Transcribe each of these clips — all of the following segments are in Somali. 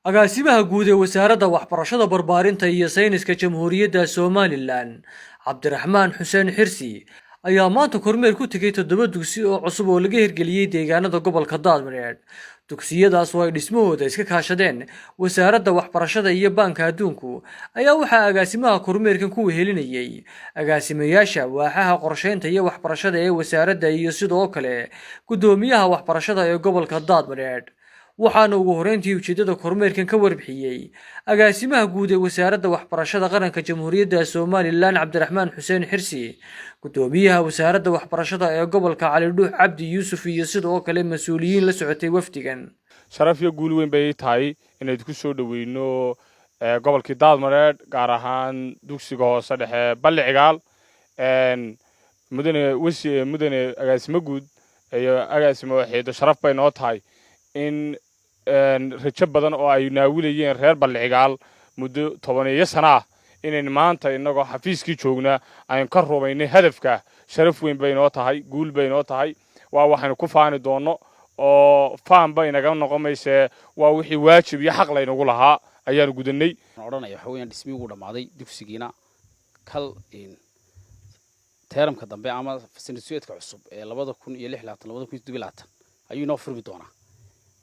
agaasimaha guud ee wasaaradda waxbarashada barbaarinta iyo sayniska jamhuuriyadda Somaliland Cabdiraxmaan Xuseen Xirsi ayaa maanta kormeer ku tagay 7 dugsi oo cusub oo laga hirgeliyay deegaanada gobolka Daadmareed. Dugsiyadaas oo ay dhismahooda iska kaashadeen wasaaradda waxbarashada iyo banka adduunku ayaa waxa agaasimaha kormeerkan ku wehelinayay agaasimayaasha waaxaha qorsheynta iyo waxbarashada ee wasaaradda iyo sidoo kale gudoomiyaha waxbarashada ee gobolka Daadmareed. waxaana ugu horeyntii ujeedada kormeerkan ka warbixiyay agaasimaha guud ee wasaaradda waxbarashada qaranka jamhuuriyadda Somaliland Cabdiraxmaan Xuseen Xirsi, gudoomiyaha wasaaradda waxbarashada ee gobolka Cali Dhuux Cabdi Yuusuf iyo sidoo kale mas'uuliyiin la socotay wafdigan. sharaf iyo guul weyn bay tahay inay ku soo dhaweyno gobolkii Daadmareed gaar ahaan dugsiga hoose dhexe Balicigaal mudane agaasimo guud iyo agaasimo waxeedo sharaf bay noo tahay in rajo badan oo ay naawilayeen reer Balicigaal muddo 10 sano ah inay maanta inagoo xafiiskii joogna ayaan ka rumaynay hadafka. sharaf weyn bay noo tahay, guul bay noo tahay, waa waxaan ku faani doono oo faan bay naga noqomaysaa, waa wixii waajib iyo xaq laynagu lahaa ayaan gudanay. oranaya waxa weeyaan dhismii ugu dhamaaday dugsigiina kal teeramka dambe ama fasiliteedka cusub ee 2016 ayuu noo furmi doonaa.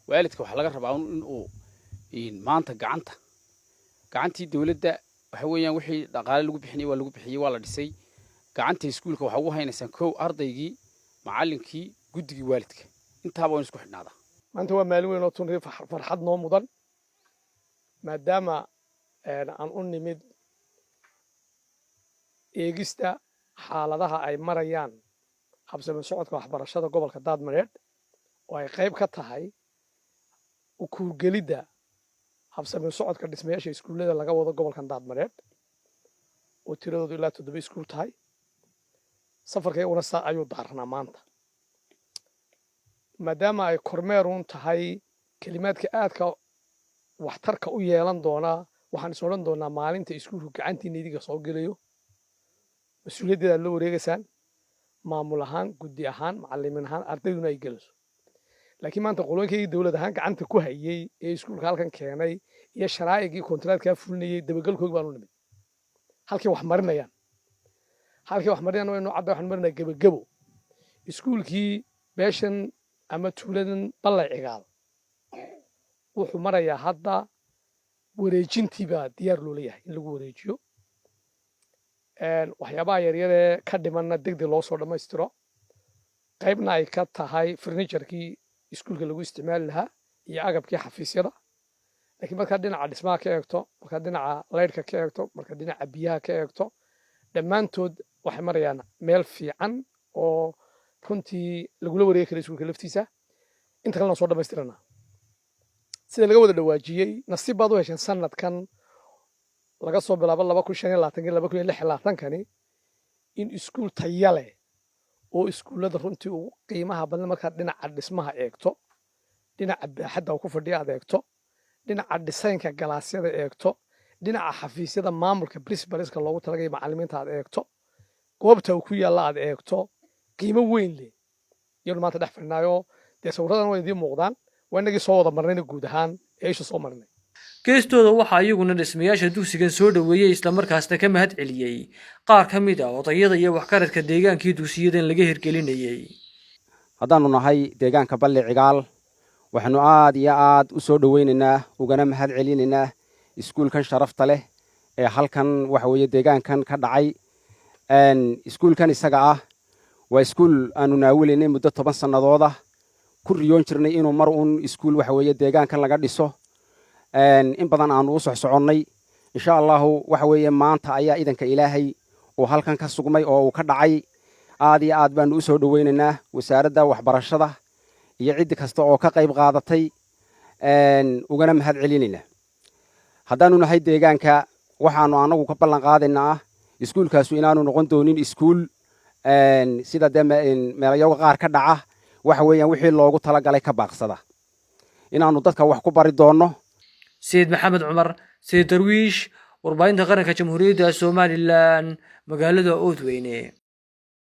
waalidka waxa laga rabaa in uu maanta gacantii dawladda waxa weeyaan wixii dhaqaale lagu bixinay waa lagu bixiyay, waa la dhisay. gacanta iskuulka waxa ugu haynaysan koow ardaygii, macallinkii, guddigii waalidka intaaba waan isku xidhnaada. maanta waa maalin weyn oo tunri farxad noo mudan maadaama aan u nimid eegista xaaladaha ay marayaan habsami socodka waxbarashada gobolka Daadmareed oo ay qayb ka tahay u kuurgelidda habsami socodka dhismayaasha iskuullada laga wado gobolkan Daadmareed oo tiradoodu ilaa 7 iskuul tahay. safarkayguna saa ayuu daarnaa maanta maadaama ay kormeerun tahay kelimaadka aadka waxtarka u yeelan doona. waxaan is odhan doonaa maalinta iskuulku gacantiina idiga soo gelayo mas'uuliyaddeeda la wareegaysaan, maamul ahaan, guddi ahaan, macallimiin ahaan, ardayduna ay gelayso. laakiin maanta qolooyinkii dawlad ahaan gacanta ku hayay ee iskuulka halkan keenay iyo sharaa'igii kontraadka fulinayay dabagalkooda baan u nimid. halkii wax marinayaan waa inuu cadda waxaan marinaa gabagabo iskuulkii beeshan ama tuuladan Balicigaal wuxuu marayaa hadda wareejintiiba diyaar loo leeyahay in lagu wareejiyo. waxyaabaha yaryar ee ka dhimanna degdeg loo soo dhammaystiro. qaybna ay ka tahay furniture-kii iskuulka lagu isticmaali lahaa iyo agabkii xafiisyada. laakiin markaad dhinaca dhismaha ka eegto, markaad dhinaca laydhka ka eegto, markaad dhinaca biyaha ka eegto, dhammaantood waxay marayaan meel fiican oo runtii lagula wareegi kara iskuulka laftiisa. inta kalena soo dhammaystirana sida laga wada dhawaajiyey nasiib baad u hesheen sanadkan laga soo bilaabo 2025-2026 in iskuul tayo leh oo iskuullada runtii ugu qiimaha badan markaad dhinaca dhismaha eegto, dhinaca baaxadda ku fadhiya aad eegto, dhinaca dhisaynka galaasyada eegto, dhinaca xafiisyada maamulka principalska loogu talagalay macallimiinta aad eegto, goobta uu ku yaalla aad eegto, qiimo weyn leh. iyadoo maanta dhex fadhinaayo dee sawiradan way idiin muuqdaan, waa inagii soo wada marnayna guud ahaan ee isha soo marnay. geestooda waxaa iyaguna dhismayaasha dugsigan soo dhaweeyay islamarkaasna ka mahad celiyey qaar ka mid ah odayada iyo waxkaradka deegaankii dugsiyadan laga hirgelinayay. haddaanu nahay deegaanka Balicigaal waxaanu aad iyo aad u soo dhaweynaynaa ugana mahad celinaynaa iskuulkan sharafta leh ee halkan waxa weeye deegaankan ka dhacay. iskuulkan isaga ah waa iskuul aanu naawilaynay muddo 10 sannadood ah, ku riyoon jirnay inuu mar uun iskuul waxa weeye deegaankan laga dhiso. in badan aanu u socsoconnay. insha allahu waxa weeye maanta ayaa idanka ilaahay uu halkan ka sugmay oo uu ka dhacay. aad iyo aad baanu u soo dhaweynaynaa wasaaradda waxbarashada iyo cid kasta oo ka qayb qaadatay ugana mahad celinaynaa. haddaanu nahay deegaanka waxaanu anagu ka ballan qaadaynaa iskuulkaasu inaanu noqon doonin iskuul sida meelayaga qaar ka dhaca waxa weeyaan wixii loogu talagalay ka baaqsada, inaanu dadka wax ku bari doono. سيد محمد عمر سيد درويش وربعين قرنك جمهورية Somaliland مقالة أوتويني.